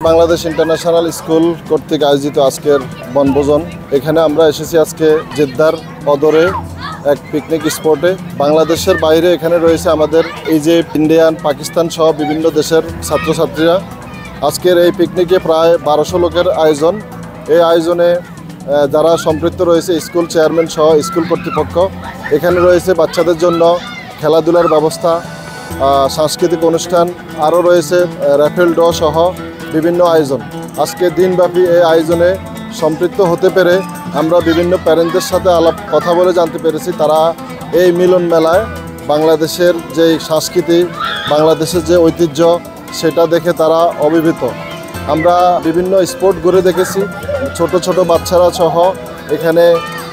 Bangladesh international school কর্তৃক আয়োজিত আজকের বনভোজন। এখানে আমরা এসেছি আজকে জেদ্দার অদরে এক পিকনিক স্পটে। বাংলাদেশের বাইরে এখানে রয়েছে আমাদের এই যে ইন্ডিয়ান, পাকিস্তান সহ বিভিন্ন দেশের ছাত্রছাত্রীরা। আজকের এই পিকনিকে প্রায় 1200 লোকের আয়োজন। এই আয়োজনে যারা সম্পৃক্ত রয়েছে স্কুল চেয়ারম্যান সহ স্কুল কর্তৃপক্ষ। এখানে রয়েছে বাচ্চাদের জন্য খেলাধুলার ব্যবস্থা, সাংস্কৃতিক অনুষ্ঠান, আরও রয়েছে র্যাফেল ড্র সহ বিভিন্ন আয়োজন। আজকে দিনব্যাপী এই আয়োজনে সম্পৃক্ত হতে পেরে আমরা বিভিন্ন প্যারেন্টদের সাথে কথা বলে জানতে পেরেছি তারা এই মিলন মেলায় বাংলাদেশের যে সংস্কৃতি, বাংলাদেশের যে ঐতিহ্য সেটা দেখে তারা অভিভূত। আমরা বিভিন্ন স্পোর্ট ঘুরে দেখেছি, ছোট ছোট বাচ্চারা সহ এখানে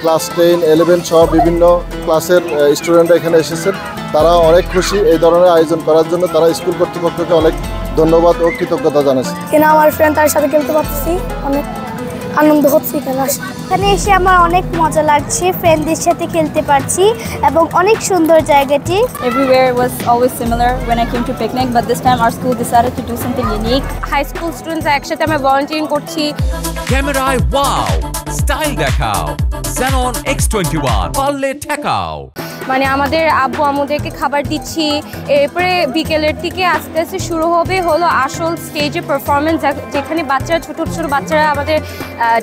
ক্লাস 10, 11 সহ বিভিন্ন ক্লাসের স্টুডেন্টরা এখানে এসেছেন। তারা অনেক খুশি এই ধরনের আয়োজন করার জন্য। তারা স্কুল কর্তৃপক্ষকে অনেক ধন্যবাদ ও কৃতজ্ঞতা জানাচ্ছি। এখানে আমার ফ্রেন্ড তার সাথে খেলতে পারছি, অনেক আনন্দ হচ্ছে এখানে এসে আমার অনেক মজা লাগছে, ফ্রেন্ডদের সাথে খেলতে পারছি এবং অনেক সুন্দর জায়গাটি। Everywhere was always similar when I came to picnic, but this time our school decided to do something unique. High school students একসাথে আমরা ভলান্টিয়ারিং করছি। ক্যামেরায় ওয়াও, স্টাইল দেখাও, Xenon X21 পারলে ঠেকাও। মানে আমাদের আব্বু আম্মুদেরকে খাবার দিচ্ছি। এরপরে বিকেলের দিকে আস্তে আস্তে শুরু হবে হলো আসল স্টেজে পারফরমেন্স, যেখানে বাচ্চারা ছোট ছোট বাচ্চারা আমাদের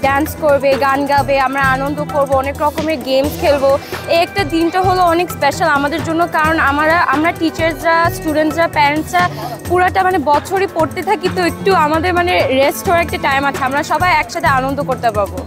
ডান্স করবে, গান গাবে, আমরা আনন্দ করব, অনেক রকমের গেমস খেলবো। এই একটা দিনটা হলো অনেক স্পেশাল আমাদের জন্য, কারণ আমরা টিচার্সরা, স্টুডেন্টসরা, প্যারেন্টসরা পুরাটা মানে বছরই পড়তে থাকি, তো একটু আমাদের মানে রেস্ট হওয়ার একটা টাইম আছে, আমরা সবাই একসাথে আনন্দ করতে পারবো।